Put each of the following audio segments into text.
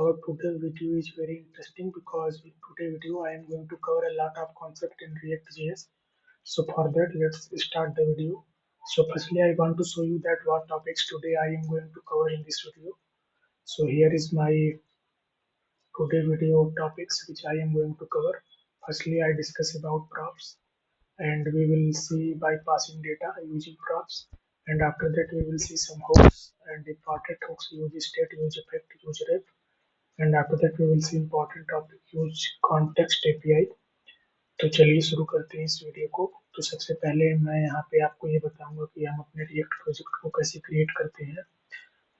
Our today video is very interesting because in today video I am going to cover a lot of concept in React.js. So for that, let's start the video. So firstly, I want to show you that what topics today I am going to cover in this video. So here is my today video topics which I am going to cover. Firstly, I discuss about props, and we will see bypassing data using props. And after that, we will see some hooks and important hooks, use state, use effect, use ref. And after that we will see important topic use context API. तो चलिए शुरू करते हैं इस video को। तो सबसे पहले मैं यहाँ पे आपको ये बताऊंगा कि हम अपने रिएक्ट प्रोजेक्ट को कैसे क्रिएट करते हैं।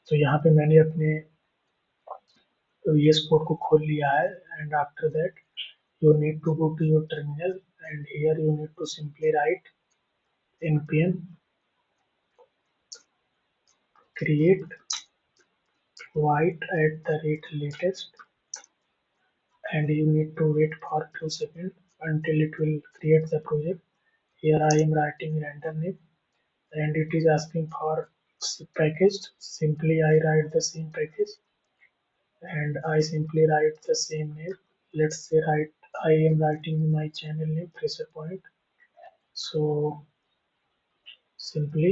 तो यहाँ पे मैंने अपने VS कोड को खोल लिया है and after that you need to go to your terminal and here you need to simply write npm create void@latest and you need to wait for a few seconds until it will create the project. Here I am writing random name and it is asking for package. Simply I write the same package and I simply write the same name. Let's say I am writing my channel name Fresher Point. So simply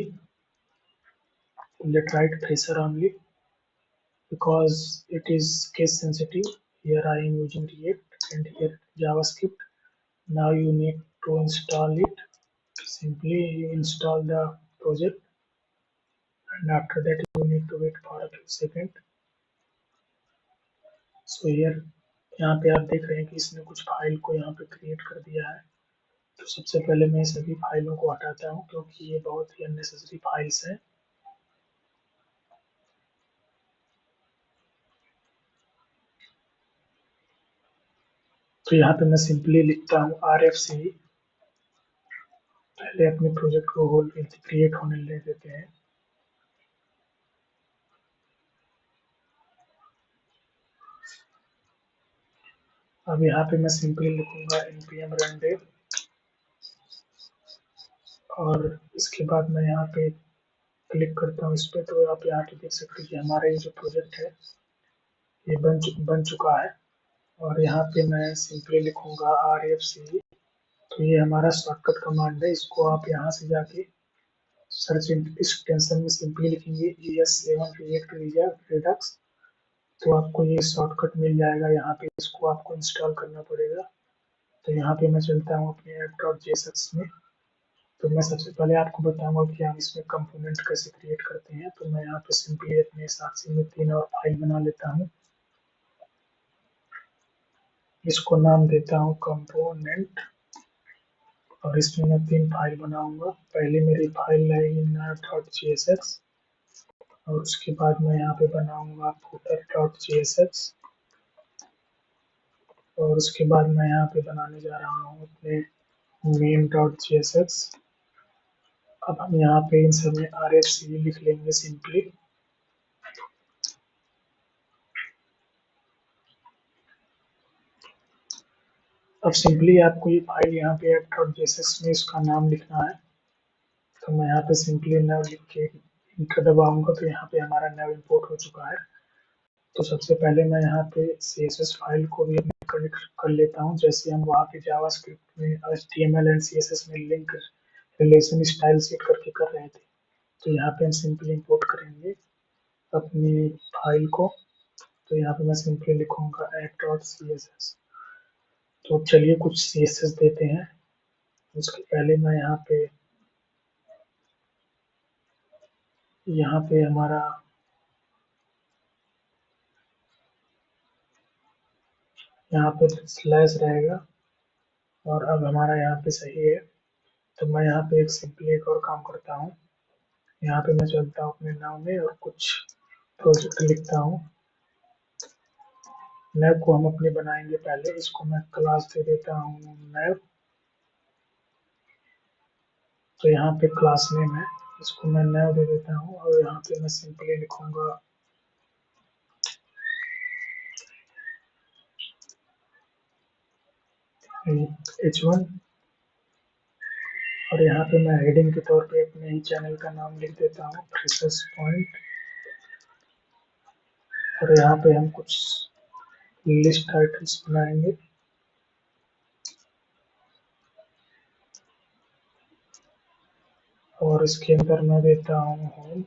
let's write Fresher only because it is case sensitive. Here I am using React and here JavaScript. Now you need to install it. Simply you install the project and after that you need to wait for a few seconds. सो यहाँ पे आप देख रहे हैं कि इसने कुछ file को यहाँ पे क्रिएट कर दिया है। तो सबसे पहले मैं सभी फाइलों को हटाता हूँ क्योंकि ये बहुत ही अननेसेसरी फाइल्स हैं। तो यहाँ पे मैं सिंपली लिखता हूँ RFC। पहले अपने प्रोजेक्ट को होल्ड क्रिएट होने ले देते हैं। अब यहाँ पे मैं सिंपली लिखूंगा npm run dev और इसके बाद मैं यहाँ पे क्लिक करता हूँ इस पे। तो आप यहाँ पे देख सकते हैं कि हमारा ये जो प्रोजेक्ट है ये बन चुका है और यहाँ पे मैं सिंपली लिखूंगा RFC। तो ये हमारा शॉर्टकट कमांड है, इसको आप यहाँ से जाके सर्च एक्सटेंशन में सिंपली लिखेंगे ES7 React Redux। तो आपको ये शॉर्टकट मिल जाएगा। यहाँ पे इसको आपको इंस्टॉल करना पड़ेगा। तो यहाँ पे मैं चलता हूँ अपने app.jsx में। तो मैं सबसे पहले आपको बताऊंगा कि हम इसमें कंपोनेंट कैसे क्रिएट करते हैं। तो मैं यहाँ पे सिंपली अपने साथी में 3 और फाइल बना लेता हूँ। इसको नाम देता हूँ कंपोनेंट और इसमें मैं 3 फाइल बनाऊंगा। पहले मेरी फाइल है inner.jsx और उसके बाद मैं यहाँ पे बनाऊंगा footer.jsx और उसके बाद मैं यहाँ पे बनाने जा रहा हूँ अपने main.jsx। अब हम यहाँ पे इन सब में RFC लिख लेंगे सिंपली। अब सिंपली आपको ये फाइल यहाँ पे app.jsx में इसका नाम लिखना है। तो मैं यहाँ पे सिंपली नव लिख के इंटर दबाऊंगा तो यहाँ पे हमारा नव इंपोर्ट हो चुका है। तो सबसे पहले मैं यहाँ पे CSS फाइल को भी कनेक्ट कर लेता हूँ। जैसे हम वहाँ पे जावास्क्रिप्ट में HTML एंड CSS में लिंक रिलेशन स्टाइल सेट करके कर रहे थे। तो यहाँ पे हम सिंपली इंपोर्ट करेंगे अपनी फाइल को। तो यहाँ पे मैं सिंपली लिखूंगा app.css। तो चलिए कुछ CSS देते हैं। उसके पहले मैं यहाँ पे हमारा यहाँ पे स्लैश रहेगा और अब हमारा यहाँ पे सही है। तो मैं यहाँ पे सिंपली एक और काम करता हूँ। यहाँ पे मैं चलता हूँ अपने नाम में और कुछ प्रोजेक्ट लिखता हूँ। नैव को हम अपने बनाएंगे पहले। इसको मैं क्लास दे देता हूँ नैव। तो यहाँ पे क्लास नेम है, इसको मैं नैव दे देता हूँ और यहाँ पे मैं सिंपली लिखूंगा H1 और यहाँ पे मैं हेडिंग के तौर पे अपने ही चैनल का नाम लिख देता हूँ फ्रेशर्स पॉइंट। और यहाँ पे हम कुछ लिस्ट आइटम्स बनाएंगे। और इसके अंदर मैं देता हूँ होम,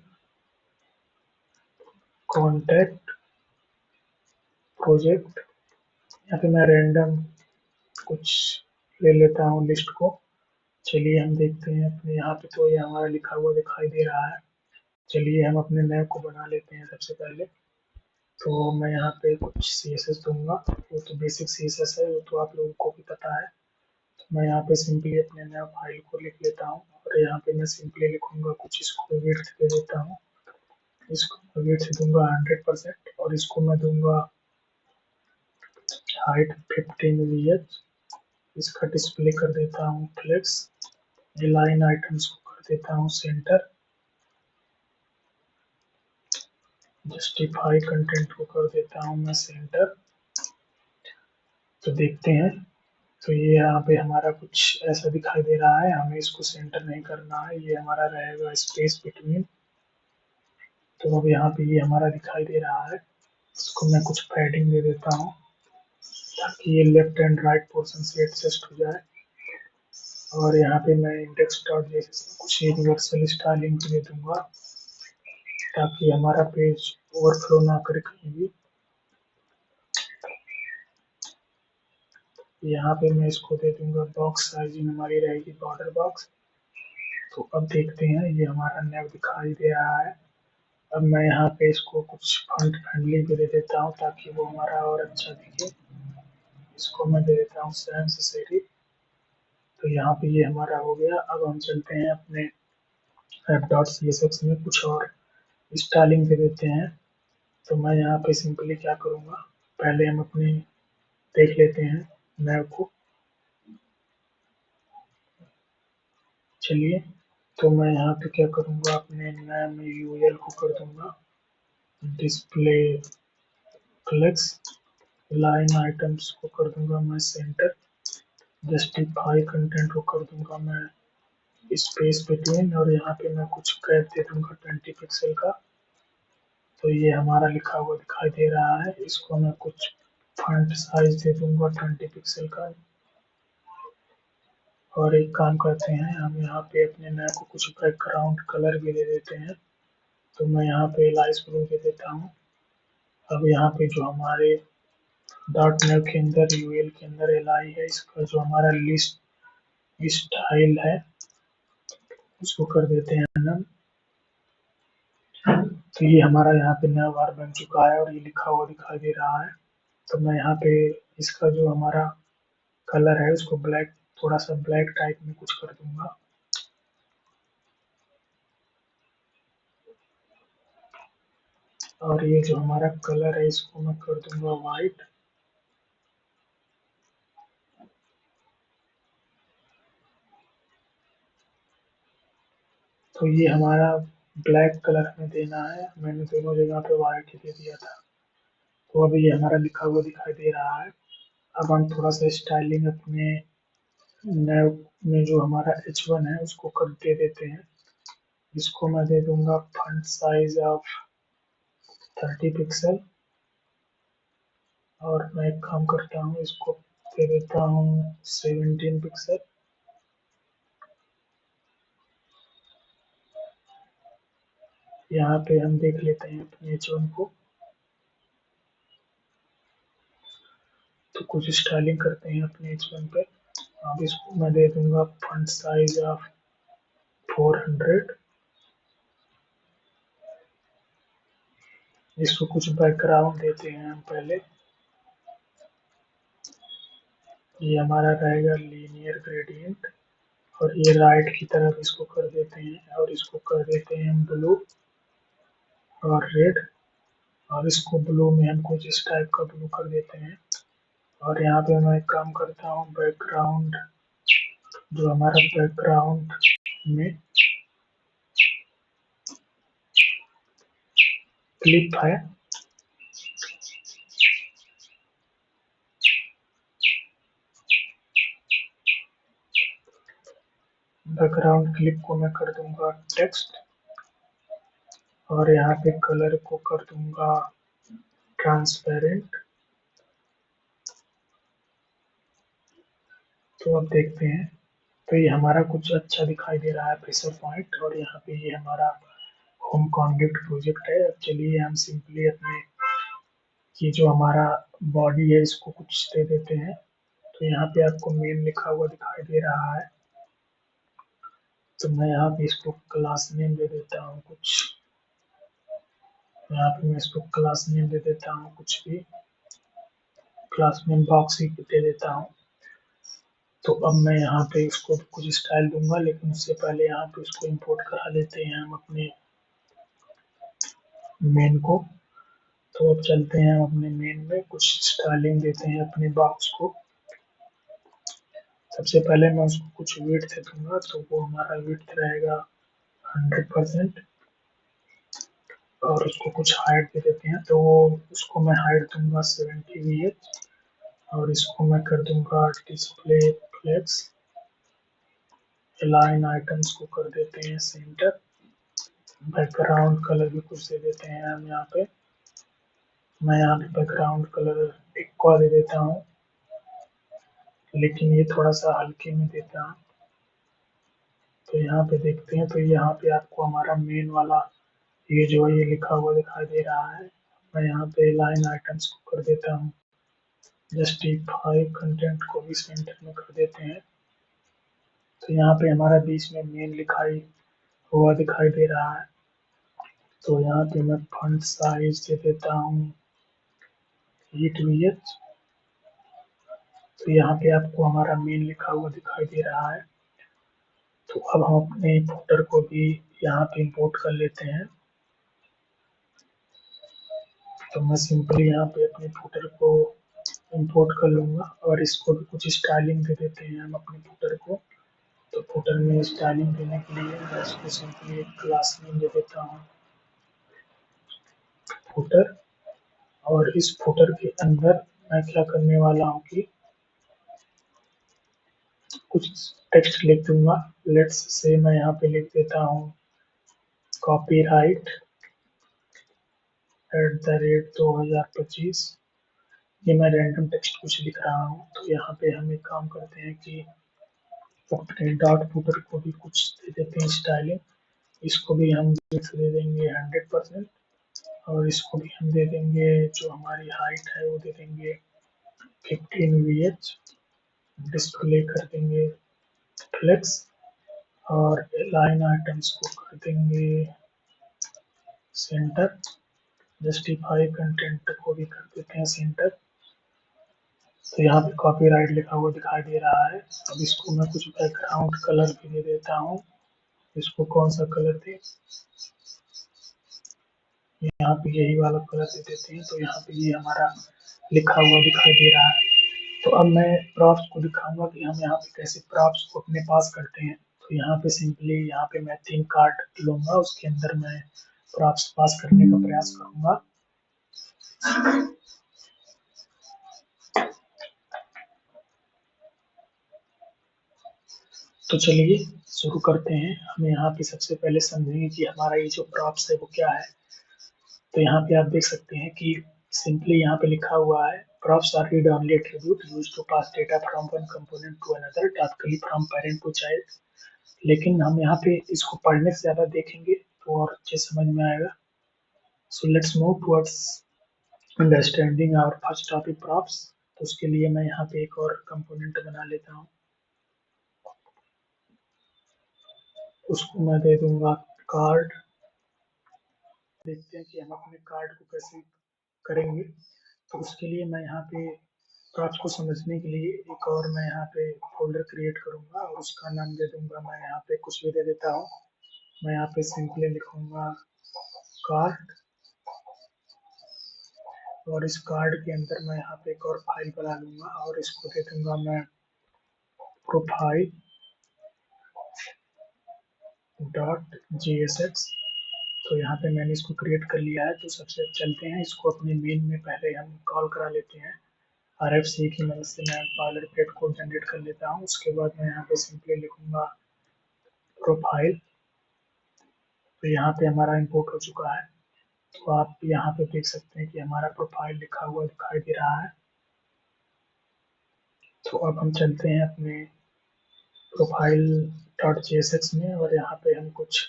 कॉन्टैक्ट, प्रोजेक्ट। यहाँ पे मैं रैंडम कुछ ले लेता हूँ लिस्ट को। चलिए हम देखते हैं अपने यहाँ पे, तो ये हमारा लिखा हुआ दिखाई दे रहा है। चलिए हम अपने नैव को बना लेते हैं सबसे पहले। तो मैं यहाँ पे कुछ CSS दूंगा, वो तो बेसिक CSS है, वो तो आप लोगों को भी पता है। तो मैं यहाँ पे सिंपली अपने नैव फाइल को लिख लेता हूँ, और यहाँ पे मैं सिंपली लिखूंगा कुछ, इसको विड्थ दे देता हूँ। इसको विड्थ दूंगा 100%, और इसको मैं दूंगा हाइट 15 VH। इसका डिस्प्ले कर देता हूँ फ्लेक्स। लाइन आइटम्स को कर देता हूँ सेंटर। जस्टिफाई कंटेंट को कर देता हूँ मैं सेंटर। तो देखते हैं, तो ये यहाँ पे हमारा कुछ ऐसा दिखाई दे रहा है। हमें इसको सेंटर नहीं करना है, ये हमारा रहेगा स्पेस बिटवीन। तो अब यहाँ पे ये हमारा दिखाई दे रहा है। इसको मैं कुछ पैडिंग दे देता हूँ, ताकि ये लेफ्ट एंड राइट पोर्शन से एडजस्ट हो जाए। और यहाँ पे मैं इंडेक्स डॉट जेएसएस में कुछ यूनिवर्सल स्टाइलिंग दे दूंगा, ताकि हमारा पेज ओवरफ्लो ना करे कहीं भी। यहाँ पे मैं इसको दे दूंगा बॉक्स साइजिंग, हमारी रहेगी बॉर्डर बॉक्स। तो अब देखते हैं, ये हमारा नैव दिखाई दे रहा है। अब मैं यहाँ पे इसको कुछ फॉन्ट फ्रेंडली भी दे देता हूँ, ताकि वो हमारा और अच्छा दिखे। इसको मैं दे देता हूँ सैंस सेरिफ। तो यहाँ पे ये हमारा हो गया। अब हम चलते हैं अपने app.csx में कुछ और स्टाइलिंग दे देते हैं। तो मैं यहाँ पे सिंपली क्या करूँगा, पहले हम अपनी देख लेते हैं नैव को। चलिए, तो मैं यहाँ पे क्या करूँगा, अपने नैव में यूएल को कर दूंगा डिस्प्ले फ्लेक्स। लाइन आइटम्स को कर दूंगा मैं सेंटर। जस्टिफाई कंटेंट को कर दूंगा मैं स्पेस बिटवीन, और यहाँ पे मैं कुछ गैप दे दूंगा 20 पिक्सल का। तो ये हमारा लिखा हुआ दिखाई दे रहा है। इसको मैं कुछ फॉन्ट साइज दे दूंगा 20 पिक्सल का। और एक काम करते हैं, हम यहाँ पे अपने नए को कुछ बैकग्राउंड कलर भी दे देते हैं। तो मैं यहाँ पे लाइट ब्लू दे देता हूँ। अब यहाँ पे जो हमारे डॉट नेव के अंदर यूएल के अंदर एल है, इसका जो हमारा लिस्ट स्टाइल है उसको कर देते हैं नम। तो ये हमारा यहाँ पे नया बार बन चुका है, और ये लिखा हुआ दिखाई दे रहा है। तो मैं यहाँ पे इसका जो हमारा कलर है उसको ब्लैक, थोड़ा सा ब्लैक टाइप में कुछ कर दूंगा। और ये जो हमारा कलर है इसको मैं कर दूंगा वाइट। तो ये हमारा ब्लैक कलर में देना है, मैंने दोनों जगह पे वाइट ही दे दिया था। तो अभी ये हमारा लिखा हुआ दिखाई दे रहा है। अब हम थोड़ा सा स्टाइलिंग अपने नैव में जो हमारा H1 है उसको कर दे देते हैं। इसको मैं दे दूंगा फॉन्ट साइज ऑफ 30 पिक्सल। और मैं एक काम करता हूँ, इसको दे देता हूँ 17 पिक्सल। यहाँ पे हम देख लेते हैं अपने H1 को। तो कुछ स्टाइलिंग करते हैं अपने H1 पे। अब इसको मैं दे दूंगा फॉन्ट साइज ऑफ 400। इसको कुछ बैकग्राउंड देते हैं हम पहले। ये हमारा रहेगा लीनियर ग्रेडियंट, और ये राइट की तरफ इसको कर देते हैं, और इसको कर देते हैं हम ब्लू और रेड। और इसको ब्लू में हम कुछ इस टाइप का ब्लू कर देते हैं। और यहाँ पे मैं एक काम करता हूँ, बैकग्राउंड जो हमारा बैकग्राउंड में क्लिप है, बैकग्राउंड क्लिप को मैं कर दूंगा टेक्स्ट। और यहाँ पे कलर को कर दूंगा ट्रांसपेरेंट। तो अब देखते हैं। तो ये हमारा कुछ अच्छा दिखाई दे रहा है प्रेशर पॉइंट, और यहाँ पे ये हमारा होम कॉन्डक्ट प्रोजेक्ट है। अब चलिए हम सिंपली अपने ये जो हमारा बॉडी है इसको कुछ दे देते हैं। तो यहाँ पे आपको मेन लिखा हुआ दिखाई दे रहा है, तो मैं यहाँ पे इसको क्लास नेम दे देता हूँ कुछ। यहाँ पे मैं इसको क्लास नेम दे देता हूँ कुछ भी, क्लास नेम बॉक्स ही दे देता हूँ। तो अब मैं यहाँ पे इसको कुछ स्टाइल दूंगा, लेकिन उससे पहले यहाँ पे इसको इंपोर्ट करा लेते हैं हम अपने मेन को। तो अब चलते हैं हम अपने मेन में कुछ स्टाइलिंग देते हैं अपने बॉक्स को। सबसे पहले मैं उसको कुछ विड्थ दूंगा, तो वो हमारा विड्थ रहेगा 100%। और उसको कुछ हाइट दे देते हैं, तो उसको मैं हाइट दूंगा 70 VH। और इसको मैं कर दूंगा डिस्प्ले फ्लेक्स। लाइन आइटम्स को कर देते हैं सेंटर। बैकग्राउंड कलर भी कुछ दे देते हैं हम यहाँ पे। मैं यहाँ पे बैकग्राउंड कलर एक्वा दे देता हूँ, लेकिन ये थोड़ा सा हल्के में देता हूँ। तो यहाँ पे देखते हैं, तो यहाँ पे आपको हमारा मेन वाला ये जो है ये लिखा हुआ दिखाई दे रहा है। मैं यहाँ पे लाइन आइटम्स को कर देता हूँ, जस्टिफाई कंटेंट को भी सेंटर में कर देते हैं। तो यहाँ पे हमारा बीच में मेन लिखाई हुआ दिखाई दे रहा है। तो यहाँ पे मैं फॉन्ट साइज दे देता हूँ 8 VH। तो यहाँ पे आपको हमारा मेन लिखा हुआ दिखाई दे रहा है। तो अब हम अपने फुटर को भी यहाँ पे इंपोर्ट कर लेते हैं। तो मैं सिंपली यहाँ पे अपने फुटर को इंपोर्ट कर लूँगा, और इसको भी कुछ स्टाइलिंग दे देते हैं हम अपने फुटर को। तो फुटर में स्टाइलिंग देने के लिए मैं इसको सिंपली एक क्लास नेम दे देता हूँ फुटर। और इस फुटर के अंदर मैं क्या करने वाला हूँ कि कुछ टेक्स्ट लिख दूंगा। लेट्स से मैं यहाँ पे लिख देता हूँ कॉपीराइट @2025। ये मैं रैंडम टेक्स्ट कुछ लिख रहा हूँ। तो यहाँ पे हम एक काम करते हैं कि अपने डॉट फुटर को भी कुछ दे देते हैं स्टाइलिंग। इसको भी हम विड्थ दे देंगे 100%। और इसको भी हम दे देंगे, जो हमारी हाइट है वो दे देंगे 15 VH। डिस्प्ले कर देंगे फ्लेक्स। और लाइन आइटम्स को कर देंगे सेंटर। जस्टिफाई कंटेंट को भी कर देते हैं सेंटर। तो यहाँ पे कॉपीराइट लिखा हुआ दिखाई दे रहा है। अब इसको मैं कुछ बैकग्राउंड कलर भी दे देता हूँ। इसको कौन सा कलर दे, यहाँ पे यही वाला कलर दे देते हैं। तो यहाँ पे ये हमारा लिखा हुआ दिखाई दे रहा है। तो अब मैं प्रॉप्स को दिखाऊंगा कि हम यहाँ पे कैसे प्रॉप्स को अपने पास करते हैं। तो यहाँ पे सिंपली यहाँ पे मैं 3 कार्ड लूंगा, उसके अंदर मैं प्रॉप्स पास करने का प्रयास करूंगा। तो चलिए शुरू करते हैं। हम यहाँ पे सबसे पहले समझेंगे कि हमारा ये जो प्रॉप्स है वो क्या है। तो यहाँ पे आप देख सकते हैं कि सिंपली यहाँ पे लिखा हुआ है props are read only attribute used to pass data from one component to another, typically from parent to child। लेकिन हम यहाँ पे इसको पढ़ने से ज्यादा देखेंगे तो और अच्छे समझ में आएगा। So let's move towards understanding our first topic props. तो उसके लिए मैं यहाँ पे एक और कंपोनेंट बना लेता हूँ। उसको मैं दे दूंगा कार्ड। देखते हैं कि हम अपने कार्ड को कैसे करेंगे। तो उसके लिए मैं यहाँ पे प्रॉप्स को समझने के लिए एक और मैं यहाँ पे फोल्डर क्रिएट करूँगा, और उसका नाम दे दूंगा, मैं यहाँ पे कुछ भी दे देता हूँ। मैं यहाँ पे सिंपली लिखूंगा कार्ड। और इस कार्ड के अंदर मैं यहाँ पे एक और फाइल बना लूंगा, और इसको दे दूंगा मैं प्रोफाइल .jsx। तो यहाँ पे मैंने इसको क्रिएट कर लिया है। तो सबसे चलते हैं इसको अपने मेन में पहले हम कॉल करा लेते हैं। RFC की मदद से मैं बॉयलरप्लेट कोड जनरेट कर लेता हूँ। उसके बाद मैं यहाँ पे सिंपली लिखूंगा प्रोफाइल। तो यहाँ पे हमारा इंपोर्ट हो चुका है। तो आप यहाँ पे देख सकते हैं कि हमारा प्रोफाइल लिखा हुआ दिखाई दे रहा है। तो अब हम चलते हैं अपने प्रोफाइल डॉट जेएसएक्स में और यहाँ पे हम कुछ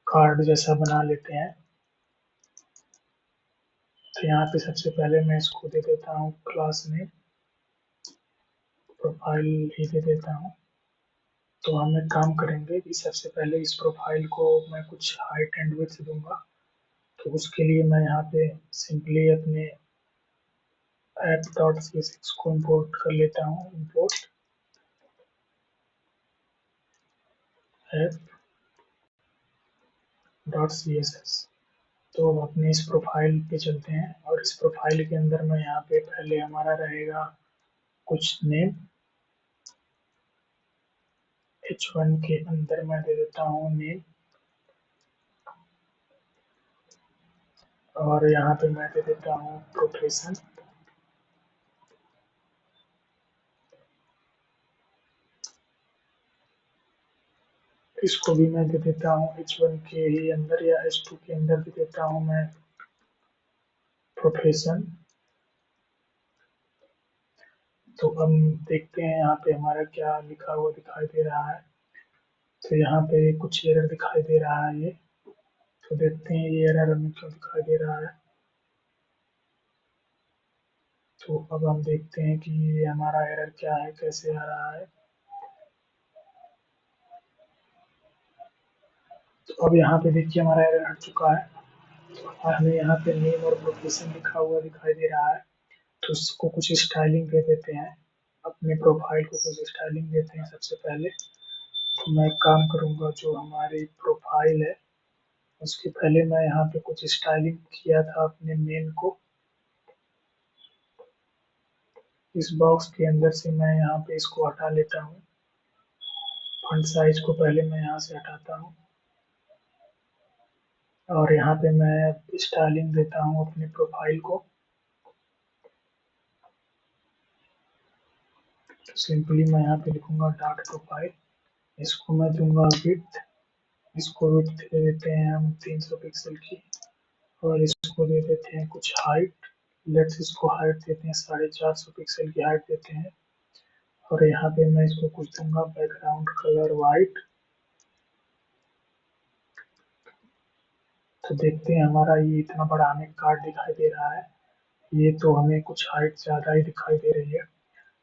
कार्ड जैसा बना लेते हैं। तो यहाँ पे सबसे पहले मैं इसको दे देता हूँ क्लास में, प्रोफाइल ही दे देता हूँ। तो हम एक काम करेंगे कि सबसे पहले इस प्रोफाइल को मैं कुछ हाइट एंड विड्थ दूंगा। तो उसके लिए मैं यहाँ पे सिंपली अपने ऐप डॉट सी6 को इम्पोर्ट कर लेता हूँ। Import app dot C S S. तो अब अपने इस प्रोफाइल पे चलते हैं और इस प्रोफाइल के अंदर मैं यहाँ पे पहले हमारा रहेगा कुछ नेम। H1 के अंदर मैं दे देता हूँ नेम और यहाँ पे मैं दे देता हूँ प्रोफेशन। इसको भी मैं दे देता हूँ H1 के ही अंदर या H2 के अंदर दे देता हूँ मैं प्रोफेशन। तो हम देखते हैं यहाँ पे हमारा क्या लिखा हुआ दिखाई दे रहा है। तो यहाँ पे कुछ एरर दिखाई दे रहा है ये। तो देखते हैं ये एरर हमें क्यों दिखाई दे रहा है। तो अब हम देखते हैं कि ये हमारा एरर क्या है, कैसे आ रहा है। तो अब यहाँ पे देखिए हमारा एरर हट चुका है और हमें यहाँ पे नेम और प्रोफेशन लिखा हुआ दिखाई दे रहा है। तो इसको कुछ स्टाइलिंग दे देते हैं, अपने प्रोफाइल को कुछ स्टाइलिंग देते हैं सबसे पहले। तो मैं एक काम करूँगा, जो हमारी प्रोफाइल है उसके पहले मैं यहाँ पे कुछ स्टाइलिंग किया था अपने मेन को। इस बॉक्स के अंदर से मैं यहाँ पे इसको हटा लेता हूँ। फॉन्ट साइज को पहले मैं यहाँ से हटाता हूँ और यहाँ पे मैं स्टाइलिंग देता हूँ अपने प्रोफाइल को। तो सिंपली मैं यहाँ पे लिखूंगा डॉट प्रोफाइल। इसको मैं दूंगा विड्थ। इसको विड्थ दे देते हैं हम 300 पिक्सल की और इसको दे देते हैं कुछ हाइट। लेट्स इसको हाइट देते हैं 450 पिक्सल की हाइट देते हैं और यहाँ पे मैं इसको कुछ दूंगा बैकग्राउंड कलर वाइट। तो देखते हैं हमारा ये इतना बड़ा हमें कार्ड दिखाई दे रहा है। ये तो हमें कुछ हाइट ज़्यादा ही दिखाई दे रही है।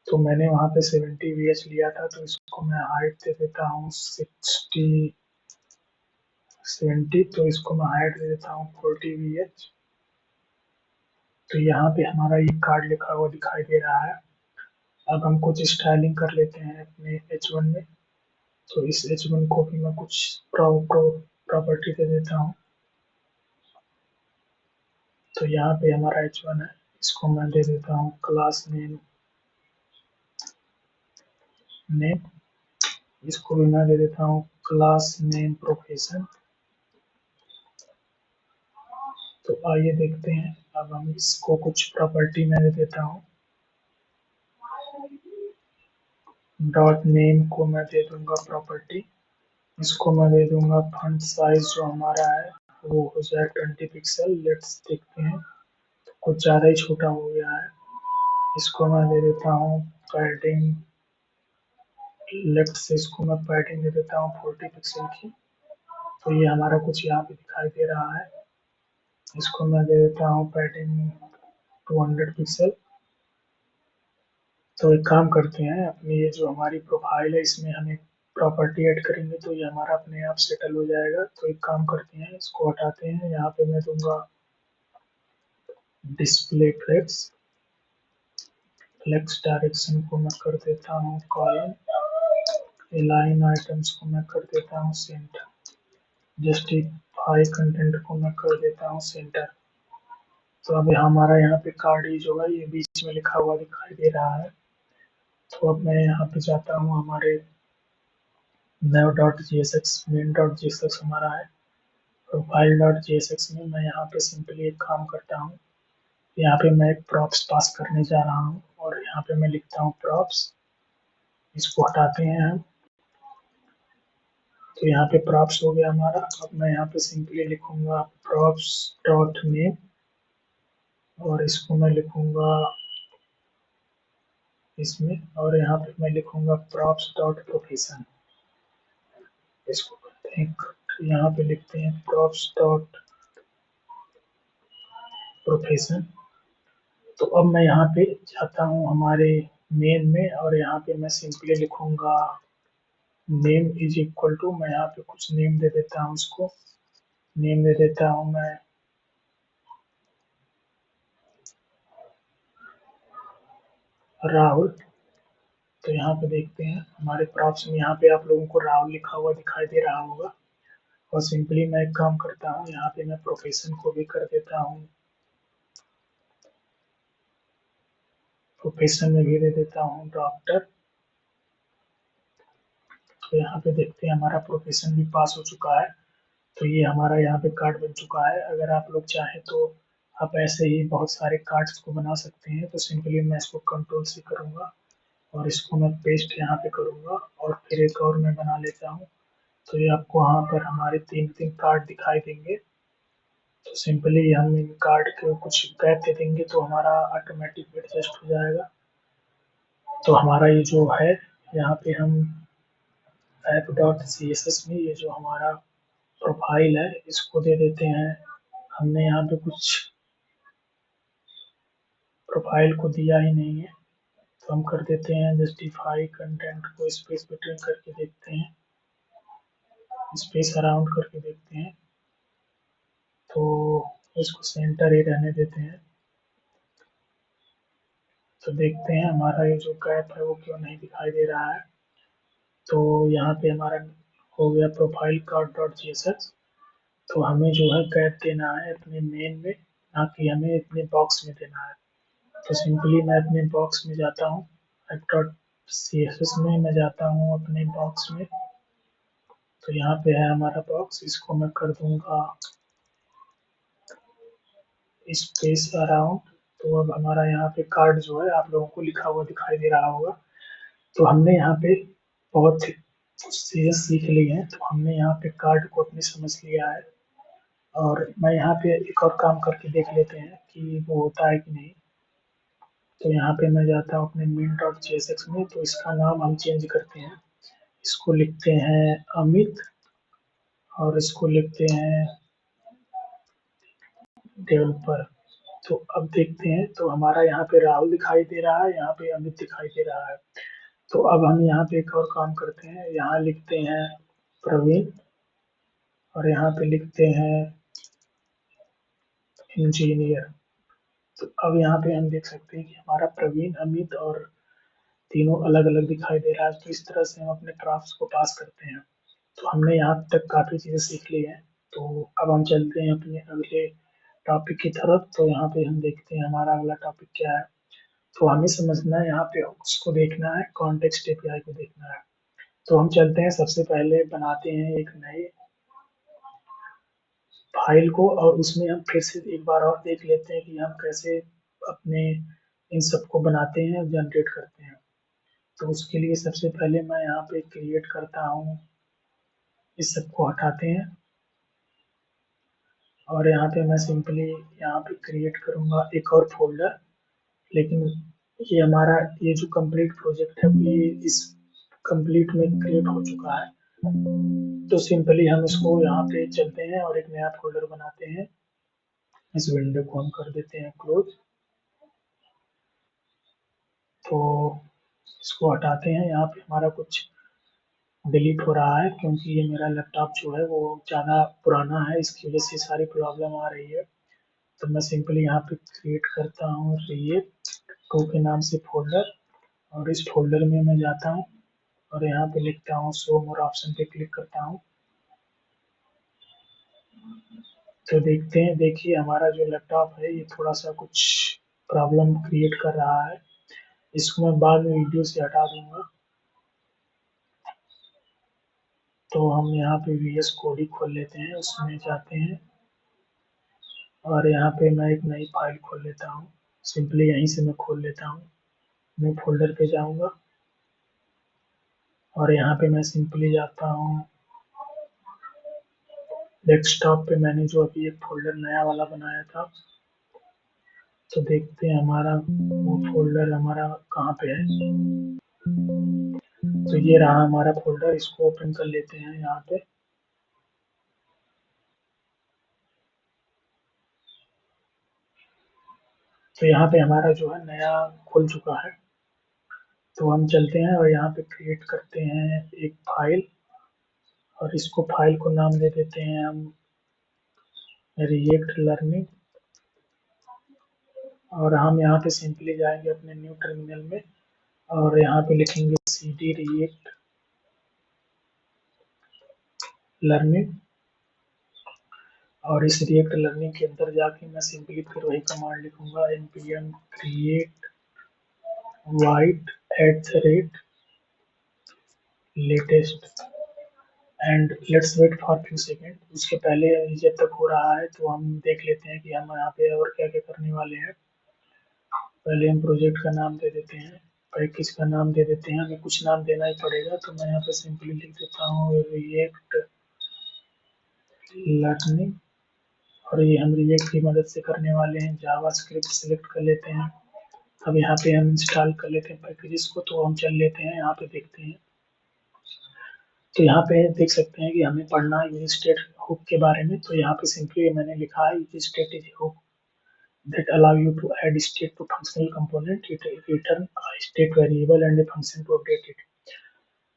तो मैंने वहाँ पे 70 VH लिया था, तो इसको मैं हाइट दे देता हूँ 70। तो इसको मैं हाइट दे देता हूँ 40 VH। तो यहाँ पे हमारा ये कार्ड लिखा हुआ दिखाई दे रहा है। अब हम कुछ स्टाइलिंग कर लेते हैं अपने H1 में। तो इस H1 को भी मैं कुछ प्रॉपर्टी दे देता हूँ। तो यहाँ पे हमारा H1 है, इसको मैं दे देता हूँ क्लास नेम नेम। इसको भी मैं दे देता हूँ क्लास नेम प्रोफेशन। तो आइए देखते हैं। अब हम इसको कुछ प्रॉपर्टी में दे देता हूँ। डॉट नेम को मैं दे दूंगा प्रॉपर्टी। इसको मैं दे दूंगा फॉन्ट साइज जो हमारा है वो हो जाए 20 पिक्सल। लेट्स देखते हैं, तो कुछ ज़्यादा ही छोटा हो गया है। इसको मैं दे देता हूँ पैडिंग। लेफ्ट से इसको मैं पैडिंग दे देता हूँ 40 पिक्सल की। तो ये हमारा कुछ यहाँ पे दिखाई दे रहा है। इसको मैं दे देता हूँ पैडिंग 200 पिक्सल। तो एक काम करते हैं, अपनी ये जो हमारी प्रोफाइल है इसमें हम एक प्रॉपर्टी ऐड करेंगे तो ये हमारा अपने आप सेटल हो जाएगा। तो एक काम करते हैं, इसको हटाते हैं। यहाँ पे मैं दूंगा डिस्प्ले फ्लेक्स। फ्लेक्स डायरेक्शन को मैं कर देता हूँ कॉलम। लाइन आइटम्स को मैं कर देता हूँ सेंटर। जस्टिफाई कंटेंट को मैं कर देता हूँ सेंटर। तो अब हमारा यहाँ पे कार्ड ही जो है ये बीच में लिखा हुआ दिखाई दे रहा है। तो अब मैं यहाँ पे जाता हूँ, हमारे नव dot G S x main dot G S x हमारा है। Profile dot G S x में मैं यहाँ पे सिंपली एक काम करता हूँ। यहाँ पे मैं एक प्रॉप्स पास करने जा रहा हूँ और यहाँ पे मैं लिखता हूँ प्रॉप्स। इसको हटाते हैं हम। तो यहाँ पे प्रॉप्स हो गया हमारा। अब मैं यहाँ पे सिंपली लिखूंगा प्रॉप्स डॉट नेम और इसको मैं लिखूंगा इसमें, और यहाँ पे मैं लिखूंगा props डॉट प्रोफेशन। इसको करते हैं cut। यहाँ पे लिखते हैं props डॉट प्रोफेशन। तो अब मैं यहाँ पे जाता हूँ हमारे मेन में, और यहाँ पे मैं सिंपली लिखूंगा नेम इज इक्वल टू, मैं यहाँ पे कुछ नेम दे देता हूँ उसको। नेम दे देता हूँ मैं राहुल। तो यहाँ पे देखते हैं हमारे प्रॉप्स में, यहाँ पे आप लोगों को राहुल लिखा हुआ दिखाई दे रहा होगा। और सिंपली मैं एक काम करता हूँ, यहाँ पे मैं प्रोफेशन को भी कर देता हूँ, प्रोफेशन में भी दे देता हूँ डॉक्टर। तो यहाँ पे देखते हैं हमारा प्रोफेशन भी पास हो चुका है। तो ये हमारा यहाँ पे कार्ड बन चुका है। अगर आप लोग चाहें तो आप ऐसे ही बहुत सारे कार्ड्स को बना सकते हैं। तो सिंपली मैं इसको कंट्रोल से करूँगा और इसको मैं पेस्ट यहाँ पे करूँगा, और फिर एक और मैं बना लेता हूँ। तो ये आपको वहाँ पर हमारे तीन तीन कार्ड दिखाई देंगे। तो सिंपली हम इन कार्ड के कुछ गैप दे देंगे तो हमारा ऑटोमेटिक एडजस्ट हो जाएगा। तो हमारा ये जो है, यहाँ पे हम app dot C S S में ये जो हमारा प्रोफाइल है इसको दे देते हैं। हमने यहाँ पे कुछ प्रोफाइल को दिया ही नहीं है, तो हम कर देते हैं जस्टिफाई कंटेंट को स्पेस बिटवीन करके देखते हैं, स्पेस अराउंड करके देखते हैं। तो इसको सेंटर ही रहने देते हैं। तो देखते हैं हमारा ये जो गैप है वो क्यों नहीं दिखाई दे रहा है। तो यहाँ पे हमारा हो गया profile card dot G S S. तो हमें जो है गैप देना है अपने मेन में, ना कि हमें अपने बॉक्स में देना है। तो सिंपली मैं अपने बॉक्स में जाता हूँ, app dot C S S में मैं जाता हूँ अपने बॉक्स में। तो यहाँ पे है हमारा बॉक्स, इसको मैं कर दूंगा स्पेस अराउंड। तो अब हमारा यहाँ पे कार्ड जो है आप लोगों को लिखा हुआ दिखाई दे रहा होगा। तो हमने यहाँ पे बहुत चीज़ें सीख ली हैं। तो हमने यहाँ पे कार्ड को अपने समझ लिया है, और मैं यहाँ पे एक और काम करके देख लेते हैं कि वो होता है कि नहीं। तो यहाँ पे मैं जाता हूँ अपने main dot G S x में। तो इसका नाम हम चेंज करते हैं, इसको लिखते हैं अमित, और इसको लिखते हैं डेवलपर। तो अब देखते हैं, तो हमारा यहाँ पे राहुल दिखाई दे रहा है, यहाँ पे अमित दिखाई दे रहा है। तो अब हम यहाँ पे एक और काम करते हैं, यहाँ लिखते हैं प्रवीण, और यहाँ पे लिखते हैं इंजीनियर। तो अब यहाँ पे हम देख सकते हैं कि हमारा प्रवीण, अमित और तीनों अलग अलग दिखाई दे रहा है। तो इस तरह से हम अपने ड्राफ्ट्स को पास करते हैं। तो हमने यहाँ तक काफ़ी चीज़ें सीख ली हैं। तो अब हम चलते हैं अपने अगले टॉपिक की तरफ। तो यहाँ पे हम देखते हैं हमारा अगला टॉपिक क्या है। तो हमें समझना है, यहाँ पे उसको देखना है, कॉन्टेक्स्ट एपीआई को देखना है। तो हम चलते हैं, सबसे पहले बनाते हैं एक नए फाइल को, और उसमें हम फिर से एक बार और देख लेते हैं कि हम कैसे अपने इन सबको बनाते हैं, जनरेट करते हैं। तो उसके लिए सबसे पहले मैं यहाँ पे क्रिएट करता हूँ, इस सबको हटाते हैं, और यहाँ पे मैं सिंपली यहाँ पे क्रिएट करूँगा एक और फोल्डर। लेकिन ये हमारा ये जो कंप्लीट प्रोजेक्ट है ये इस कंप्लीट में क्रिएट हो चुका है। तो सिंपली हम इसको यहाँ पे चलते हैं और एक नया फोल्डर बनाते हैं। इस विंडो को हम कर देते हैं क्लोज। तो इसको हटाते हैं, यहाँ पे हमारा कुछ डिलीट हो रहा है क्योंकि ये मेरा लैपटॉप जो है वो ज़्यादा पुराना है, इसकी वजह से सारी प्रॉब्लम आ रही है। तो मैं सिंपली यहाँ पे क्रिएट करता हूँ ये टू के नाम से फोल्डर, और इस फोल्डर में मैं जाता हूँ और यहाँ पे लिखता हूँ शो मोर ऑप्शन पे क्लिक करता हूँ। तो देखते हैं, देखिए हमारा जो लैपटॉप है ये थोड़ा सा कुछ प्रॉब्लम क्रिएट कर रहा है। इसको मैं बाद में वीडियो से हटा दूंगा। तो हम यहाँ पे वी एस कोड ही खोल लेते हैं, उसमें जाते हैं और यहाँ पे मैं एक नई फाइल खोल लेता हूँ। सिंपली यहीं से मैं खोल लेता हूँ, मैं फोल्डर पे जाऊँगा और यहाँ पे मैं सिंपली जाता हूँ डेस्कटॉप पे। मैंने जो अभी एक फोल्डर नया वाला बनाया था, तो देखते हैं हमारा वो फोल्डर हमारा कहाँ पे है। तो ये रहा हमारा फोल्डर, इसको ओपन कर लेते हैं यहाँ पे। तो यहाँ पे हमारा जो है नया खुल चुका है। तो हम चलते हैं और यहाँ पे क्रिएट करते हैं एक फाइल, और इसको फाइल को नाम दे देते हैं हम रिएक्ट लर्निंग। और हम यहाँ पे सिंपली जाएंगे अपने न्यू टर्मिनल में और यहाँ पे लिखेंगे cd रिएक्ट लर्निंग। और इस रिएक्ट लर्निंग के अंदर जाके मैं सिंपली फिर वही कमांड लिखूंगा npm create void @latest and let's wait for few second. उसके पहले जब तक हो रहा है तो हम देख लेते हैं कि हम यहाँ पे और क्या क्या करने वाले हैं। पहले हम प्रोजेक्ट का नाम दे देते हैं, पैकेज का नाम दे देते हैं, हमें कुछ नाम देना ही पड़ेगा। तो मैं यहाँ पे सिंपली लिख देता हूँ रिएक्ट लर्निंग। और ये हम रिएक्ट की मदद से करने वाले हैं। जावा स्क्रिप्ट सेलेक्ट कर लेते हैं। अब यहाँ पे हम इंस्टॉल कर लेते हैं पैकेजेस को। तो हम चल लेते हैं यहाँ पे देखते हैं। तो यहाँ पे देख सकते हैं कि हमें पढ़ना है यूज स्टेट हुक के बारे में। तो यहाँ पे सिंपली मैंने लिखा है use state is hook that allow you to add state to functional component, it return a state variable and a function to update it।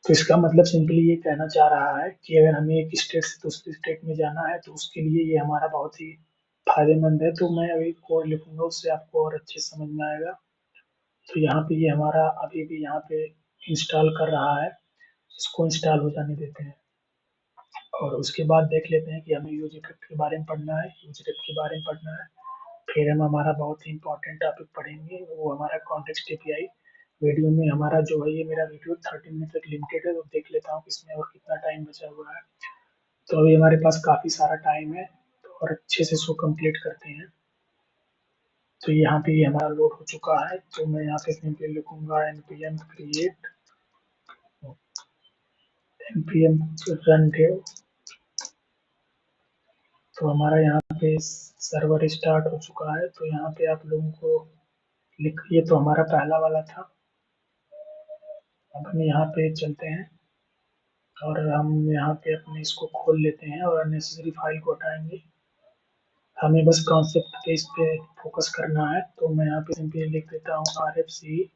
तो इसका मतलब सिंपली ये कहना चाह रहा है कि अगर हमें एक स्टेट से दूसरी स्टेट में जाना है तो उसके लिए ये हमारा बहुत ही फायदेमंद है। तो मैं अभी कोड लिखूंगा, उससे आपको और अच्छे समझ में आएगा। तो यहाँ पे ये हमारा अभी भी यहाँ पे इंस्टॉल कर रहा है, इसको इंस्टॉल हो जाने देते हैं। और उसके बाद देख लेते हैं कि हमें यूज इफेक्ट के बारे में पढ़ना है, यूज इफेक्ट के बारे में पढ़ना है। फिर हम हमारा बहुत ही इंपॉर्टेंट टॉपिक पढ़ेंगे, वो हमारा कॉन्टेक्स्ट एपीआई। वीडियो में हमारा जो है, ये मेरा वीडियो 30 मिनट तक लिमिटेड है। तो देख लेता हूँ इसमें और कितना टाइम बचा हुआ है। तो अभी हमारे पास काफ़ी सारा टाइम है, तो और अच्छे से इसको कंप्लीट करते हैं। तो यहाँ पे ये हमारा लोड हो चुका है। तो मैं यहाँ पे सिंपली लिखूंगा npm create npm run dev। तो हमारा यहाँ पे सर्वर स्टार्ट हो चुका है। तो यहाँ पे आप लोगों को लिखिए, तो हमारा पहला वाला था। अब हम यहाँ पे चलते हैं और हम यहाँ पे अपने इसको खोल लेते हैं और अननेसेसरी फाइल को हटाएंगे। हमें बस कॉन्सेप्ट पे इस पे फोकस करना है। तो मैं यहाँ पे सिंपली लिख देता हूँ RFC।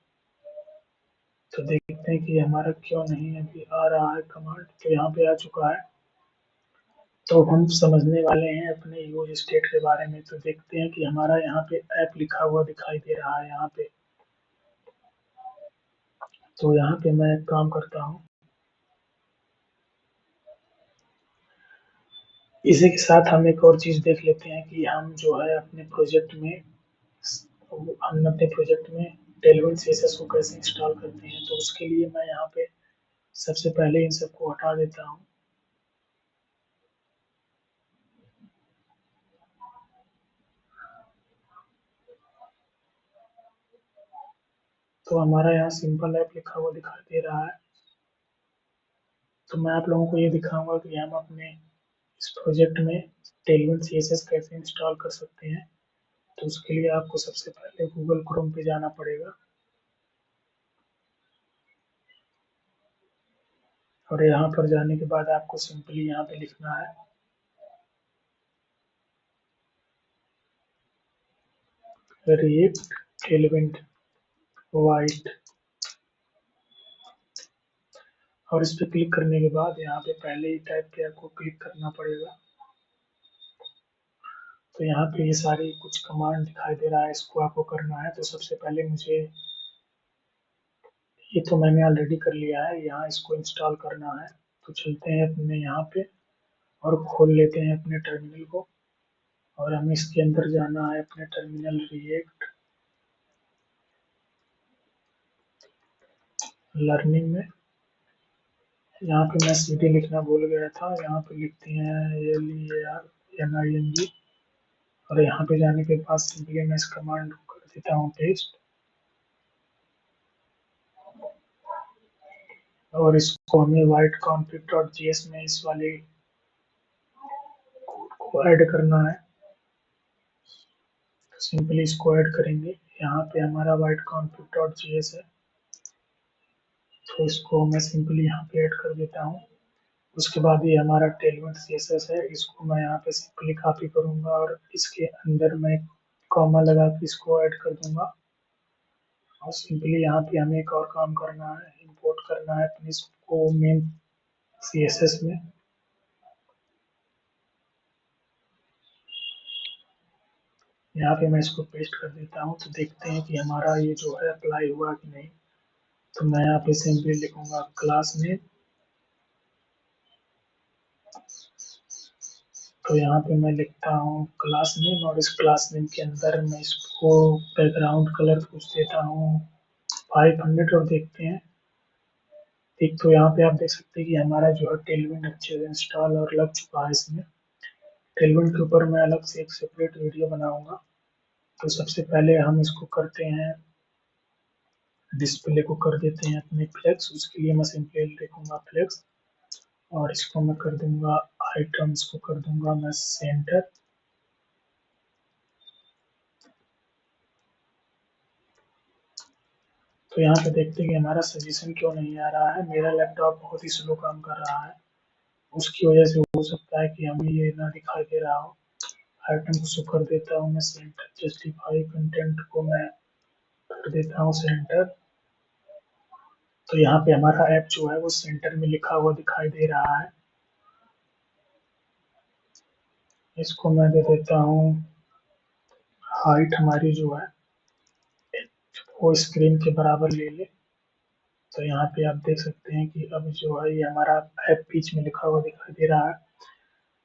तो देखते हैं कि हमारा क्यों नहीं अभी आ रहा है कमांड। तो यहाँ पे आ चुका है। तो हम समझने वाले हैं अपने यूज स्टेट के बारे में। तो देखते हैं कि हमारा यहाँ पे ऐप लिखा हुआ दिखाई दे रहा है यहाँ पे। तो यहाँ पे मैं एक काम करता हूँ, इसी के साथ हम एक और चीज़ देख लेते हैं कि हम जो है अपने प्रोजेक्ट में हम अपने प्रोजेक्ट में टेलविन सीएसएस को कैसे इंस्टॉल करते हैं। तो उसके लिए मैं यहाँ पे सबसे पहले इन सबको हटा देता हूँ। तो हमारा यहाँ सिंपल ऐप लिखा हुआ दिखाई दे रहा है। तो मैं आप लोगों को ये दिखाऊंगा कि हम अपने इस प्रोजेक्ट में टेलविन सीएसएस कैसे इंस्टॉल कर सकते हैं। तो उसके लिए आपको सबसे पहले गूगल क्रोम पे जाना पड़ेगा और यहाँ पर जाने के बाद आपको सिंपली यहाँ पे लिखना है रिएक्ट टेलविन वाइट। और इस पर क्लिक करने के बाद यहाँ पे पहले ही टाइप पे आपको क्लिक करना पड़ेगा। तो यहाँ पे ये सारी कुछ कमांड दिखाई दे रहा है, इसको आपको करना है। तो सबसे पहले मुझे, ये तो मैंने ऑलरेडी कर लिया है, यहाँ इसको इंस्टॉल करना है। तो चलते हैं अपने यहाँ पे और खोल लेते हैं अपने टर्मिनल को। और हमें इसके अंदर जाना है अपने टर्मिनल रिएक्ट लर्निंग में। यहाँ पे मैं सीधे लिखना भूल गया था, यहाँ पे लिखते हैं LEARNING। और यहाँ पे जाने के बाद सिंपली मैं इस कमांड को कर देता हूँ पेस्ट। और इसको हमें वाइट कॉन्फ्लिक्ट डॉट जीएस में इस वाले कोड को ऐड करना है। सिंपली इसको ऐड करेंगे। यहाँ पे हमारा white config डॉट जेएस है, तो इसको मैं सिंपली यहाँ पे ऐड कर देता हूँ। उसके बाद ये हमारा टेलमेंट सीएसएस है, इसको मैं यहाँ पे सिंपली कॉपी करूंगा और इसके अंदर मैं कॉमा लगा के इसको ऐड कर दूंगा। और सिंपली यहाँ पे हमें एक और काम करना है, इंपोर्ट करना है अपने इसको मेन सीएसएस में। यहाँ पे मैं इसको पेस्ट कर देता हूँ, तो देखते हैं कि हमारा ये जो है अप्लाई हुआ कि नहीं। तो मैं यहाँ पे सिंपली लिखूंगा क्लास नेम। तो यहाँ पे मैं लिखता हूँ क्लास नेम, और इस क्लास नेम के अंदर मैं इसको बैकग्राउंड कलर कुछ देता हूँ 500, और देखते हैं। एक तो यहाँ पे आप देख सकते हैं कि हमारा जो है टेलविंड अच्छे से इंस्टॉल और लग चुका है इसमें। टेलविंड के ऊपर मैं अलग से एक सेपरेट वीडियो बनाऊंगा। तो सबसे पहले हम इसको करते हैं, डिस्प्ले को कर देते हैं अपने फ्लेक्स। उसके लिए मैं सिंपली लिखूंगा फ्लेक्स, और इसको मैं कर दूंगा आइटम्स को कर दूंगा मैं सेंटर। तो यहाँ पे देखते हैं कि हमारा सजेशन क्यों नहीं आ रहा है। मेरा लैपटॉप बहुत ही स्लो काम कर रहा है, उसकी वजह से हो सकता है कि हमें ये ना दिखाई दे रहा हो। आइटम को शो कर देता हूँ मैं सेंटर, जस्टिफाई कंटेंट को मैं कर देता हूँ सेंटर। तो यहाँ पे हमारा ऐप जो है वो सेंटर में लिखा हुआ दिखाई दे रहा है। इसको मैं दे देता हूँ हाइट हमारी जो है वो स्क्रीन के बराबर ले ले। तो यहाँ पे आप देख सकते हैं कि अब जो है ये हमारा ऐप बीच में लिखा हुआ दिखाई दे रहा है।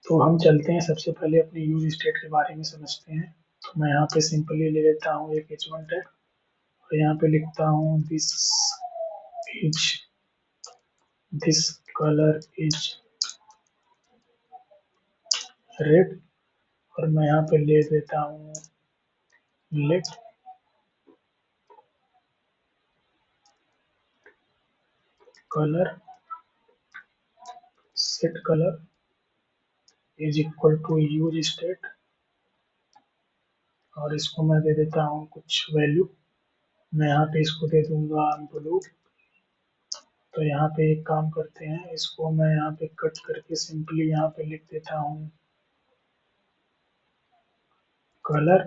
तो हम चलते हैं, सबसे पहले अपने यूज स्टेट के बारे में समझते हैं। तो मैं यहाँ पे सिंपली ले लेता हूँ एक H1 टैग, और यहाँ पे लिखता हूँ is this colour is red, और मैं यहाँ पे ले देता हूँ let colour set colour is equal to use state, और इसको मैं दे देता हूँ कुछ वैल्यू। मैं यहाँ पे इसको दे दूंगा ब्लू। तो यहाँ पे एक काम करते हैं, इसको मैं यहाँ पे कट करके सिंपली यहाँ पे लिख देता हूँ कलर।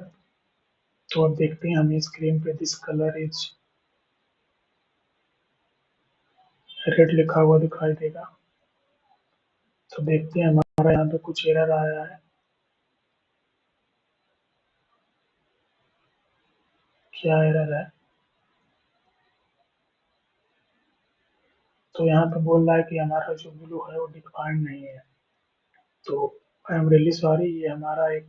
तो अब देखते हैं हमें स्क्रीन पे दिस कलर इज रेड लिखा हुआ दिखाई देगा। तो देखते हैं हमारा यहाँ पे कुछ एरर आया है, क्या एरर है। तो यहाँ पे बोल रहा है कि हमारा जो ब्लू है वो डिफाइंड नहीं है। तो आई एम रियली सॉरी, ये हमारा एक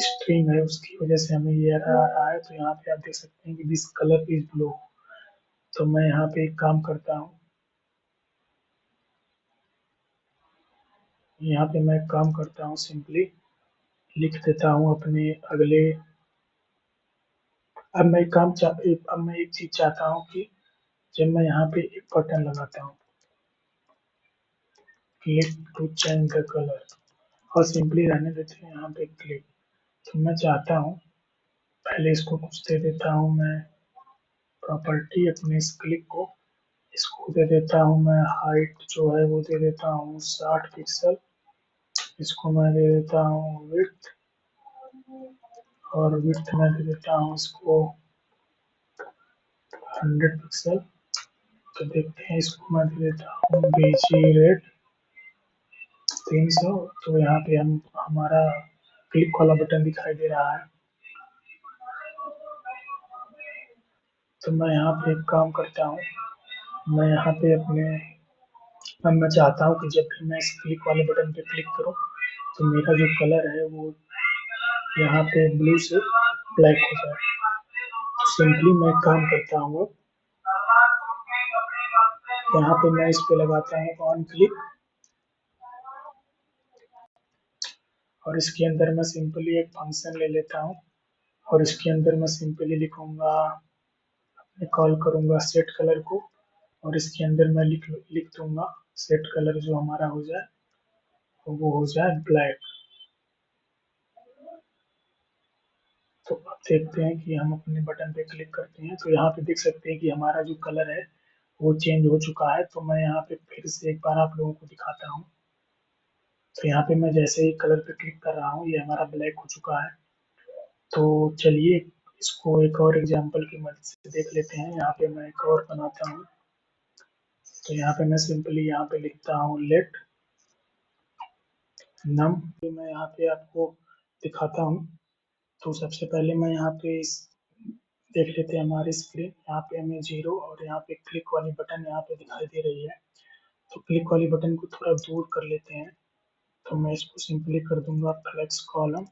स्ट्रिंग है, उसकी वजह से हमें ये एरर आ रहा है। तो यहाँ पे आप देख सकते हैं कि दिस कलर इज ब्लू। तो मैं यहाँ पे एक काम करता हूँ, यहाँ पे मैं एक काम करता हूँ, सिंपली लिख देता हूँ अपने अगले। अब मैं एक चीज चाहता हूँ कि जब मैं यहाँ पे एक बटन लगाता हूँ click to change the colour, और सिंपली रहने देते हैं यहाँ पे क्लिक। तो मैं चाहता हूँ पहले इसको कुछ दे देता हूँ मैं प्रॉपर्टी अपने इस क्लिक को। इसको दे देता हूँ मैं हाइट जो है वो दे देता हूँ 60 पिक्सल। इसको मैं दे देता हूँ विड्थ, और विड्थ में दे देता हूँ इसको 100 पिक्सल। तो देखते हैं, इसको मैं दे देता हूँ बीजी रेड 300। तो यहाँ पे हम हमारा क्लिक वाला बटन दिखाई दे रहा है। तो मैं यहाँ पे एक काम करता हूँ, मैं यहाँ पे अपने, अब मैं चाहता हूँ कि जब भी मैं इस क्लिक वाले बटन पे क्लिक करूँ तो मेरा जो कलर है वो यहाँ पे ब्लू से ब्लैक हो जाए। तो सिंपली मैं काम करता हूँ, यहाँ पे मैं इस पे लगाता हूँ ऑन क्लिक, और इसके अंदर मैं सिंपली एक फंक्शन ले लेता हूँ, और इसके अंदर मैं सिंपली लिखूंगा, मैं कॉल करूंगा सेट कलर को, और इसके अंदर मैं लिख दूंगा सेट कलर जो हमारा हो जाए वो हो जाए ब्लैक। तो अब देखते हैं कि हम अपने बटन पे क्लिक करते हैं तो यहाँ पे देख सकते हैं कि हमारा जो कलर है वो चेंज हो चुका है। तो मैं यहाँ पे फिर से एक बार आप लोगों को दिखाता हूँ। तो यहाँ पे मैं जैसे ही कलर पे क्लिक कर रहा हूँ ये हमारा ब्लैक हो चुका है। तो चलिए इसको एक और एग्जांपल की मदद से देख लेते हैं। यहाँ पे मैं एक और बनाता हूँ। तो यहाँ पे मैं सिंपली यहाँ पे लिखता हूँ लेट नम। मैं यहाँ पे आपको दिखाता हूँ। तो सबसे पहले मैं यहाँ पे देख लेते हैं हमारी स्क्रीन। यहाँ पे हमें जीरो और यहाँ पे क्लिक वाली बटन यहाँ पे दिखाई दे रही है। तो क्लिक वाली बटन को थोड़ा दूर कर लेते हैं। तो मैं इसको सिंपली कर दूंगा फ्लेक्स कॉलम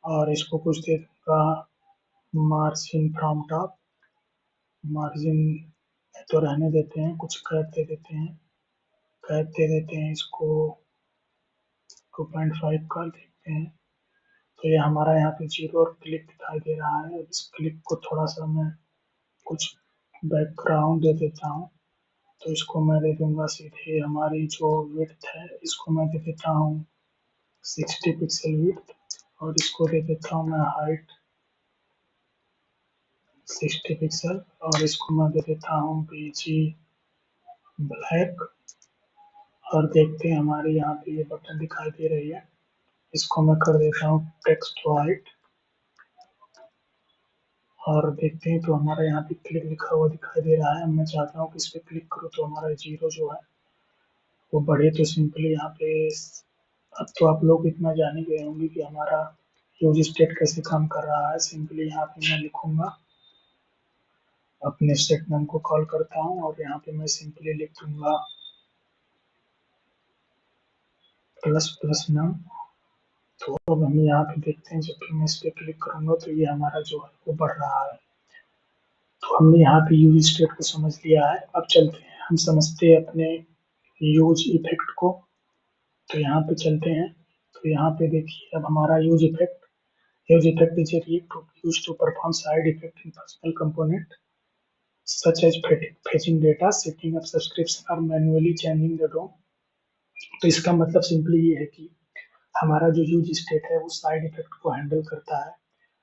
और इसको कुछ दे दूंगा मार्जिन फ्रॉम टॉप। मार्जिन तो रहने देते हैं, कुछ कैप दे देते हैं। कैप दे देते हैं इसको 2.5 का देखते हैं। तो ये हमारा यहाँ पे जीरो और क्लिक दिखाई दे रहा है। इस क्लिक को थोड़ा सा मैं कुछ बैकग्राउंड दे देता हूँ। तो इसको मैं दे दूंगा सीधे हमारी जो विड्थ है इसको मैं दे देता हूँ 60 पिक्सल विड्थ। और इसको दे देता हूँ मैं हाइट 60 पिक्सल। और इसको मैं दे देता हूँ बीजी ब्लैक। और देखते हैं हमारे यहाँ पे ये बटन दिखाई दे रही है। इसको मैं कर देता हूँ टेक्स्ट वाइट। और देखते हैं तो हमारा यहाँ पे क्लिक लिखा हुआ दिखाई दे रहा है। मैं चाहता हूँ कि इस पर क्लिक करूँ तो हमारा जीरो जो है वो बढ़े। तो सिंपली यहाँ पे अब तो आप लोग इतना जान ही गए होंगे कि हमारा यूज स्टेट कैसे काम कर रहा है। सिंपली यहाँ पे मैं लिखूंगा अपने सेट नम को कॉल करता हूँ और यहाँ पे मैं सिंपली लिख दूंगा प्लस प्लस नम। तो अब हम यहाँ पे देखते हैं जब भी मैं इस पर क्लिक करूंगा तो ये हमारा जो है वो बढ़ रहा है। तो हमने यहाँ पे यूज स्टेट को समझ लिया है। अब चलते हैं हम समझते हैं अपने यूज इफेक्ट को। तो यहाँ पे चलते हैं। तो यहाँ पे देखिए अब हमारा use effect. Use effect is used to perform side effect in personal component such as fetching data, setting up subscription or manually changing the DOM। तो इसका मतलब सिंपली ये है कि हमारा जो यूज स्टेट है वो साइड इफेक्ट को हैंडल करता है।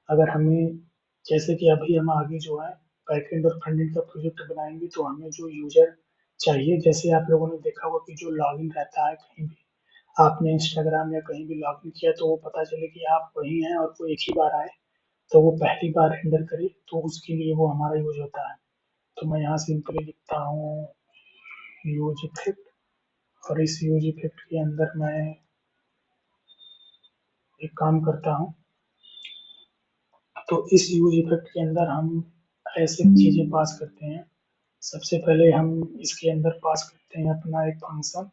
अगर हमें जैसे कि अभी हम आगे जो है बैकएंड और फ्रंट एंड का प्रोजेक्ट बनाएंगे तो हमें जो यूजर चाहिए, जैसे आप लोगों ने देखा होगा कि जो लॉगिन रहता है कहीं भी आपने इंस्टाग्राम या कहीं भी लॉगिन किया तो वो पता चले कि आप वही हैं और वो एक ही बार आए तो वो पहली बार रेंडर करे तो उसके लिए वो हमारा यूज होता है। तो मैं यहाँ सिंपली लिखता हूँ यूज इफेक्ट। और इस यूज इफेक्ट के अंदर मैं एक काम करता हूँ। तो इस यूज इफेक्ट के अंदर हम ऐसे चीजें पास करते हैं। सबसे पहले हम इसके अंदर पास करते हैं अपना एक फंक्शन।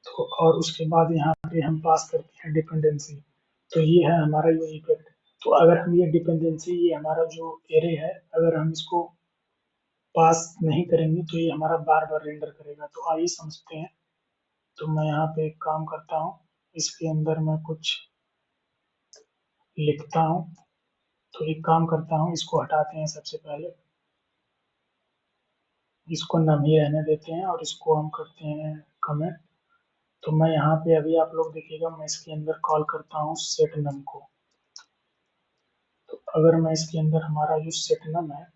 तो और उसके बाद यहाँ पे हम पास करते हैं डिपेंडेंसी। तो ये है हमारा यूज इफेक्ट। तो अगर हम ये डिपेंडेंसी ये हमारा जो एरे है अगर हम इसको पास नहीं करेंगे तो ये हमारा बार बार रेंडर करेगा। तो आइए समझते हैं। तो मैं यहाँ पे एक काम करता हूँ। इसके अंदर मैं कुछ लिखता हूँ। तो एक काम करता हूँ इसको हटाते हैं सबसे पहले। इसको नम ही रहने देते हैं और इसको हम करते हैं कमेंट। तो मैं यहाँ पे अभी आप लोग देखिएगा मैं इसके अंदर कॉल करता हूँ सेट नम को। तो अगर मैं इसके अंदर हमारा जो सेट नम है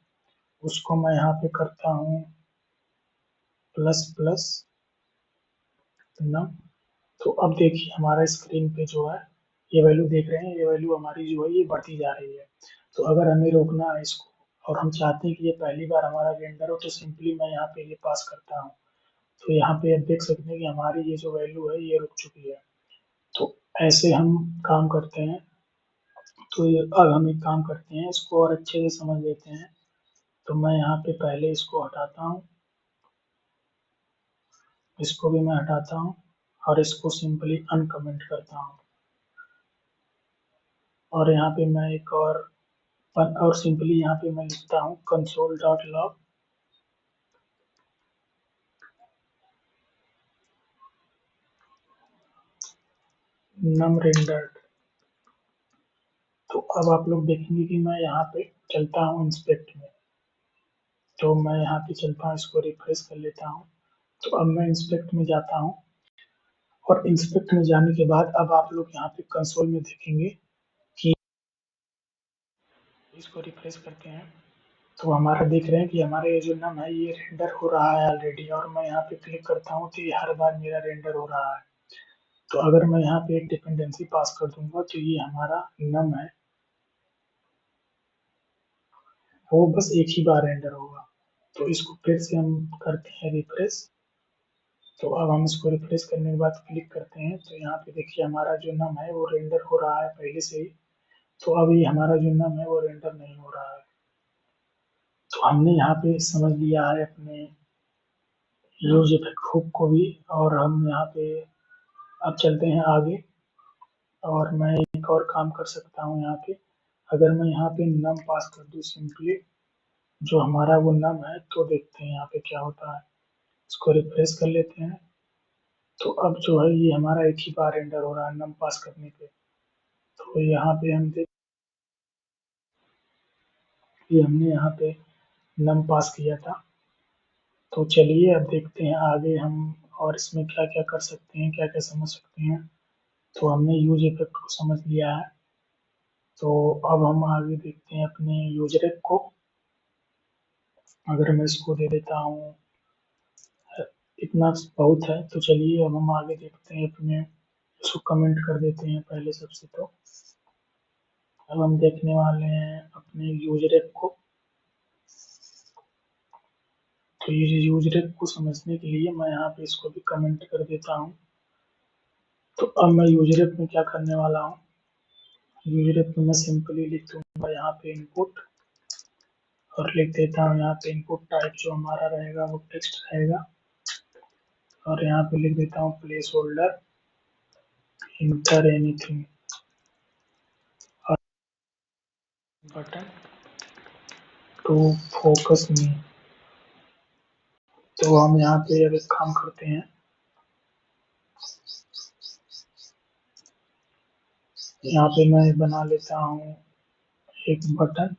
उसको मैं यहाँ पे करता हूँ प्लस प्लस नम। तो अब देखिए हमारा स्क्रीन पे जो है ये वैल्यू देख रहे हैं, ये वैल्यू हमारी जो है ये बढ़ती जा रही है। तो अगर हमें रोकना है इसको और हम चाहते हैं कि ये पहली बार हमारा रेंडर हो तो सिंपली मैं यहाँ पे ये पास करता हूँ। तो यहाँ पे आप देख सकते हैं कि हमारी ये जो वैल्यू है ये रुक चुकी है। तो ऐसे हम काम करते हैं। तो अब हम एक काम करते हैं इसको और अच्छे से समझ लेते हैं। तो मैं यहाँ पे पहले इसको हटाता हूँ, इसको भी मैं हटाता हूँ और इसको सिंपली अनकमेंट करता हूँ। और यहाँ पे मैं एक और सिंपली यहाँ पे मैं लिखता हूँ कंसोल डॉट लॉग नम रेंडर्ड। तो अब आप लोग देखेंगे कि मैं यहाँ पे चलता हूँ इंस्पेक्ट में। तो मैं यहाँ पे चलता हूँ, इसको रिफ्रेश कर लेता हूँ। तो अब मैं इंस्पेक्ट में जाता हूँ और इंस्पेक्ट में जाने के बाद अब आप लोग यहाँ पे कंसोल में देखेंगे कि इसको रिफ्रेश करते हैं तो हमारा देख रहे हैं कि हमारा ये जो नम है ये रेंडर हो रहा है ऑलरेडी, और मैं यहाँ पे क्लिक करता हूँ तो ये हर बार मेरा रेंडर हो रहा है। तो अगर मैं यहाँ पे एक डिपेंडेंसी पास कर दूंगा तो ये हमारा नम है वो बस एक ही बार रेंडर होगा। तो इसको फिर से हम करते हैं रिफ्रेश। तो अब हम इसको रिफ्रेश करने के बाद क्लिक करते हैं तो यहाँ पे देखिए हमारा जो नम है वो रेंडर हो रहा है पहले से ही। तो अब ये हमारा जो नम है वो रेंडर नहीं हो रहा है। तो हमने यहाँ पे समझ लिया है अपने यूज इफेक्ट हुक को भी। और हम यहाँ पे अब चलते हैं आगे, और मैं एक और काम कर सकता हूँ यहाँ पे। अगर मैं यहाँ पे नम पास कर दूँ सिंपली, जो हमारा वो नम है, तो देखते हैं यहाँ पे क्या होता है। इसको रिफ्रेश कर लेते हैं। तो अब जो है ये हमारा एक ही बार रेंडर हो रहा है नम पास करने पे। तो यहाँ पे हम देख ये हमने यहाँ पे नम पास किया था। तो चलिए अब देखते हैं आगे हम और इसमें क्या क्या कर सकते हैं, क्या क्या समझ सकते हैं। तो हमने यूज इफेक्ट को समझ लिया है। तो अब हम आगे देखते हैं अपने यूजर को। अगर मैं इसको दे देता हूँ इतना बहुत है, तो चलिए अब हम आगे देखते हैं अपने। इसको कमेंट कर देते हैं पहले सबसे। तो अब हम देखने वाले हैं अपने यूजर को। तो ये यूजर को समझने के लिए मैं यहाँ पे इसको भी कमेंट कर देता हूँ। तो अब मैं यूजर में क्या करने वाला हूँ, यूजर में मैं सिंपली लिख दूंगा यहाँ पे इनपुट, और लिख देता हूँ यहाँ पे इनपुट टाइप जो हमारा रहेगा वो टेक्स्ट रहेगा। और यहाँ पे लिख देता हूँ placeholder enter anything button to focus me. तो हम यहाँ पे अब एक काम करते हैं, यहाँ पे मैं बना लेता हूँ एक बटन,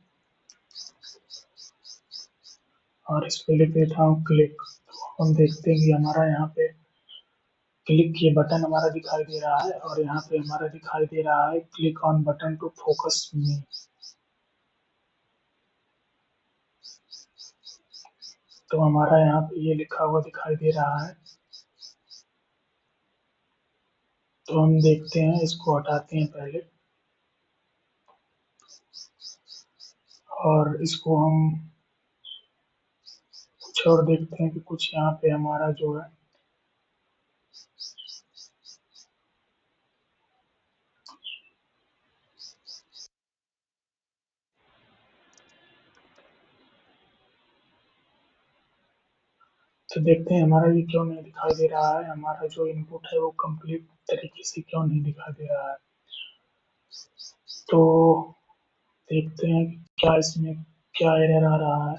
और इस पे लिख देता हूँ क्लिक। तो हम देखते हैं कि हमारा यहाँ पे क्लिक ये बटन हमारा दिखाई दे रहा है, और यहाँ पे हमारा दिखाई दे रहा है click on button to focus me. तो हमारा यहाँ पे ये लिखा हुआ दिखाई दे रहा है। तो हम देखते हैं, इसको हटाते हैं पहले, और इसको हम कुछ और देखते हैं कि कुछ यहाँ पे हमारा जो है तो देखते हैं हमारा ये क्यों नहीं दिखाई दे रहा है, हमारा जो इनपुट है वो कंप्लीट तरीके से क्यों नहीं दिखाई दे रहा है। तो देखते हैं कि क्या इसमें क्या एरर आ रहा है।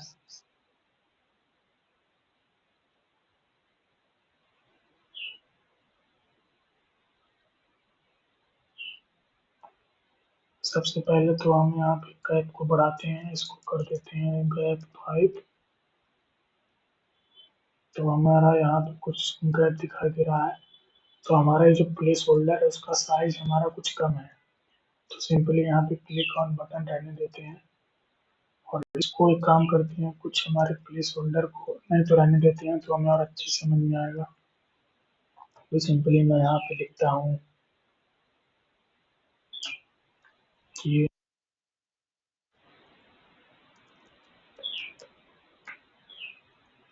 सबसे पहले तो हम यहाँ पे गैप को बढ़ाते हैं, इसको कर देते हैं गैप 5। तो हमारा यहाँ पे कुछ गैप दिखाई दे रहा है। तो हमारा ये जो प्लेस होल्डर है उसका साइज हमारा कुछ कम है। तो सिंपली यहाँ पे क्लिक ऑन बटन रहने देते हैं, और इसको एक काम करते हैं, कुछ हमारे प्लेस होल्डर को नहीं तो रहने देते हैं, तो हमें और अच्छे से समझ में आएगा। तो सिंपली मैं यहाँ पे लिखता हूँ कि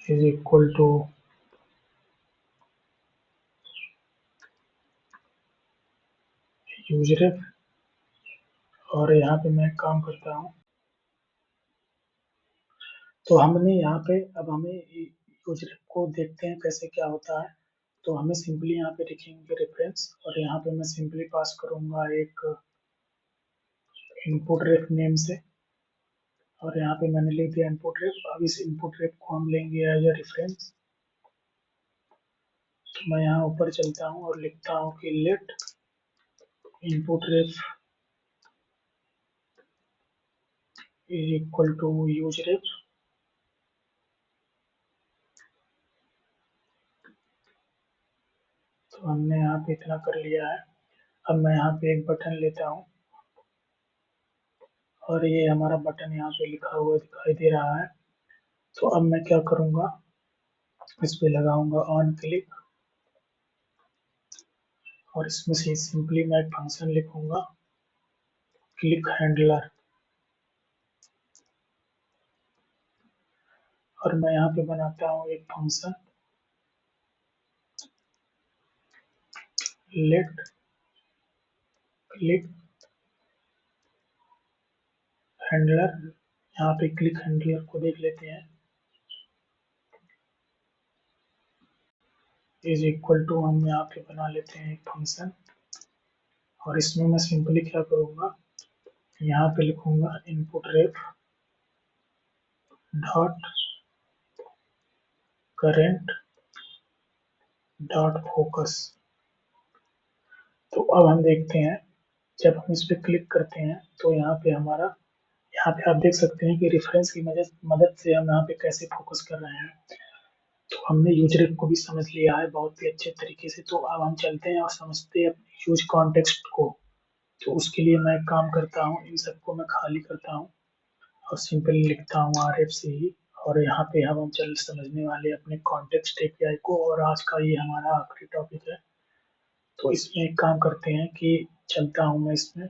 इज इक्वल टू यूजर। और यहाँ पे मैं काम करता हूँ, तो हमने यहाँ पे अब हमें यूजर को देखते हैं कैसे क्या होता है। तो हमें सिंपली यहाँ पे लिखेंगे रेफरेंस, और यहाँ पे मैं सिंपली पास करूंगा एक इनपुट रेफ नेम से, और यहाँ पे मैंने लिख दिया इनपुट रेफ। अब इस इनपुट रेफ को हम लेंगे एज अ रेफरेंस। तो मैं यहाँ ऊपर चलता हूँ और लिखता हूँ कि let input ref is equal to use ref. तो हमने यहाँ पे इतना कर लिया है। अब मैं यहाँ पे एक बटन लेता हूँ, और ये हमारा बटन यहाँ पे लिखा हुआ दिखाई दे रहा है। तो अब मैं क्या करूँगा, इस पे लगाऊंगा ऑन क्लिक और इसमें से सिंपली मैं एक फंक्शन लिखूंगा क्लिक हैंडलर, और मैं यहाँ पे बनाता हूँ एक फंक्शन लेट क्लिक हैंडलर। यहाँ पे क्लिक हैंडलर को देख लेते हैं, इज इक्वल टू हम यहाँ पे बना लेते हैं एक फंक्शन, और इसमें मैं सिंपली क्या करूँगा, यहाँ पे लिखूंगा इनपुट रेफ डॉट करेंट डॉट फोकस। तो अब हम देखते हैं, जब हम इस पे क्लिक करते हैं तो यहाँ पे हमारा, यहाँ पे आप देख सकते हैं कि रेफरेंस की मदद मदद से हम यहाँ पे कैसे फोकस कर रहे हैं। तो हमने यूजर को भी समझ लिया है बहुत ही अच्छे तरीके से। तो अब हम चलते हैं और समझते हैं अपने यूज कॉन्टेक्स्ट को। तो उसके लिए मैं एक काम करता हूँ, इन सबको मैं खाली करता हूँ और सिंपली लिखता हूँ आर एफ सी। और यहाँ पे हम चल समझने वाले अपने कॉन्टेक्स्ट एपीआई को, और आज का ये हमारा आखिरी टॉपिक है। तो इसमें एक काम करते हैं कि चलता हूँ मैं इसमें,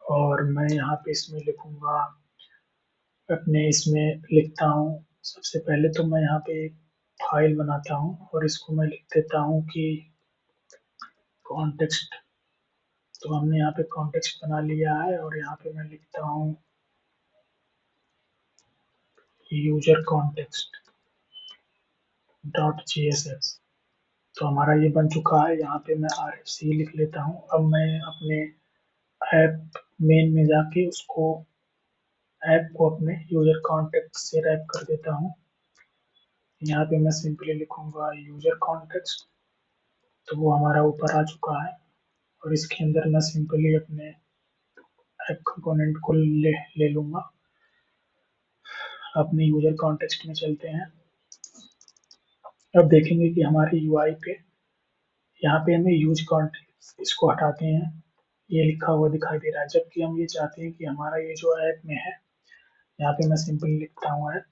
और मैं यहाँ पे इसमें लिखूंगा, अपने इसमें लिखता हूँ। सबसे पहले तो मैं यहाँ पे एक फाइल बनाता हूँ और इसको मैं लिख देता हूँ कि कॉन्टेक्स्ट। तो हमने यहाँ पे कॉन्टेक्स्ट बना लिया है, और यहाँ पे मैं लिखता हूँ user context dot G S x. तो हमारा ये बन चुका है। यहाँ पे मैं आर एफ सी लिख लेता हूँ। अब मैं अपने ऐप मेन में जाके उसको, ऐप को अपने यूजर कॉन्टेक्ट से रैप कर देता हूँ। यहाँ पे मैं सिंपली लिखूंगा यूजर कॉन्टेक्स्ट, तो वो हमारा ऊपर आ चुका है। और इसके अंदर मैं सिंपली अपने ऐप कंपोनेंट को ले लूंगा। अपने यूजर कॉन्टेक्स्ट में चलते हैं। अब देखेंगे कि हमारे यूआई पे, यहाँ पे हमें यूज कॉन्टेक्स्ट, इसको हटाते हैं, ये लिखा हुआ दिखाई दे रहा है, जबकि हम ये चाहते हैं कि हमारा ये जो ऐप में है, यहाँ पे मैं सिंपली लिखता हूँ ऐप।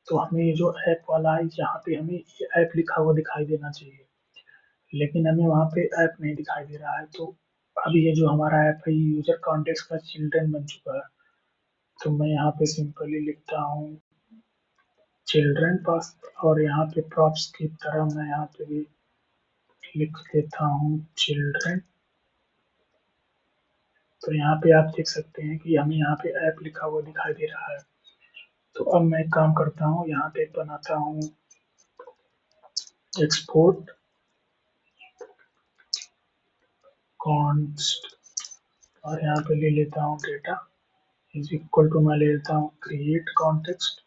तो हमें ये जो ऐप वाला है, यहाँ पे हमें ये ऐप लिखा हुआ दिखाई देना चाहिए, लेकिन हमें वहाँ पे ऐप नहीं दिखाई दे रहा है। तो अभी ये जो हमारा ऐप है, ये यूजर कॉन्टेक्स्ट का चिल्ड्रन बन चुका है। तो मैं यहाँ पे सिंपली लिखता हूँ चिल्ड्रन पास, और यहाँ पे प्रॉप्स की तरह मैं यहाँ पे भी लिख देता हूँ चिल्ड्रन। तो यहाँ पे आप देख सकते हैं कि हमें यहाँ पे ऐप लिखा हुआ दिखाई दे रहा है। तो अब मैं एक काम करता हूँ, यहाँ पे बनाता हूँ एक्सपोर्ट कॉन्स्ट, और यहाँ पे ले लेता हूँ डेटा इज इक्वल टू, मैं ले लेता हूँ क्रिएट कॉन्टेक्स्ट।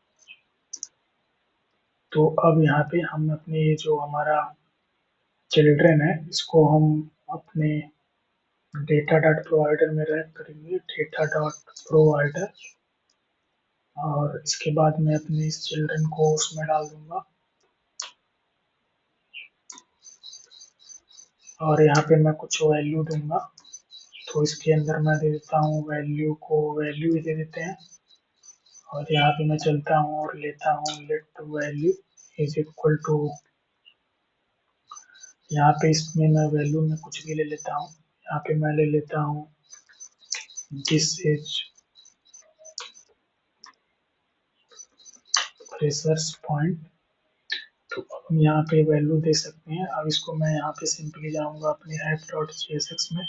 तो अब यहाँ पे हम अपने ये जो हमारा चिल्ड्रन है, इसको हम अपने डेटा डॉट प्रोवाइडर में रैप करेंगे, डेटा डॉट प्रोवाइडर। और इसके बाद मैं अपने इस चिल्ड्रन को उसमें डाल दूंगा, और यहाँ पे मैं कुछ वैल्यू दूंगा। तो इसके अंदर मैं दे देता हूँ वैल्यू को, वैल्यू ही दे देते हैं। और यहाँ पे मैं चलता हूँ और लेता हूँ let value is equal to, यहाँ पे इसमें मैं वैल्यू में कुछ भी ले लेता हूँ। यहाँ पे मैं ले लेता हूँ दिस इज फ्रेशर्स पॉइंट। तो अब हम यहाँ पे वैल्यू दे सकते हैं। अब इसको मैं यहाँ पे सिंपली जाऊँगा अपने app dot G S x में,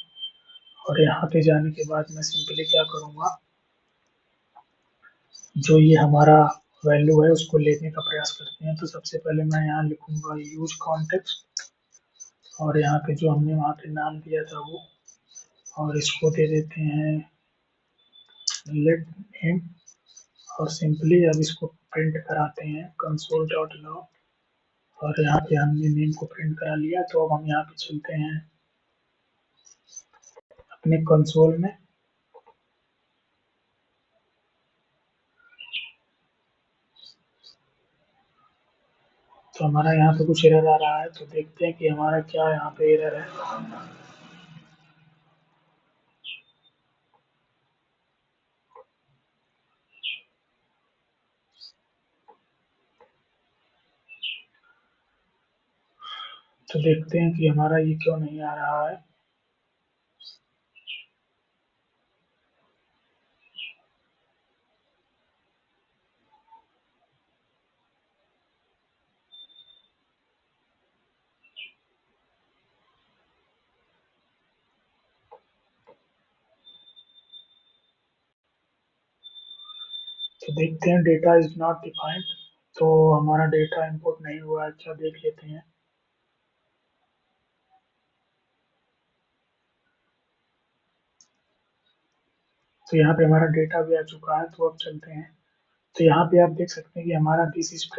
और यहाँ पे जाने के बाद मैं सिंपली क्या करूँगा, जो ये हमारा वैल्यू है उसको लेने का प्रयास करते हैं। तो सबसे पहले मैं यहाँ लिखूंगा यूज कॉन्टेक्स्ट, और यहाँ पे जो हमने वहाँ पे नाम दिया था वो, और इसको दे देते हैं लेट नेम। और सिंपली अब इसको प्रिंट कराते हैं कंसोल डॉट लॉग, और यहाँ पे हमने नेम को प्रिंट करा लिया। तो अब हम यहाँ पे चलते हैं अपने कंसोल में, तो हमारा यहाँ पे कुछ एरर आ रहा है। तो देखते हैं कि हमारा क्या यहाँ पे एरर है। तो देखते हैं कि हमारा ये क्यों नहीं आ रहा है। तो देखते हैं डेटा इज नॉट डिफाइंड। तो हमारा डेटा इंपोर्ट नहीं हुआ है क्या, देख लेते हैं। तो यहाँ पे हमारा डेटा भी आ चुका है, तो अब चलते हैं। तो यहाँ पे आप देख सकते हैं कि हमारा दिस इज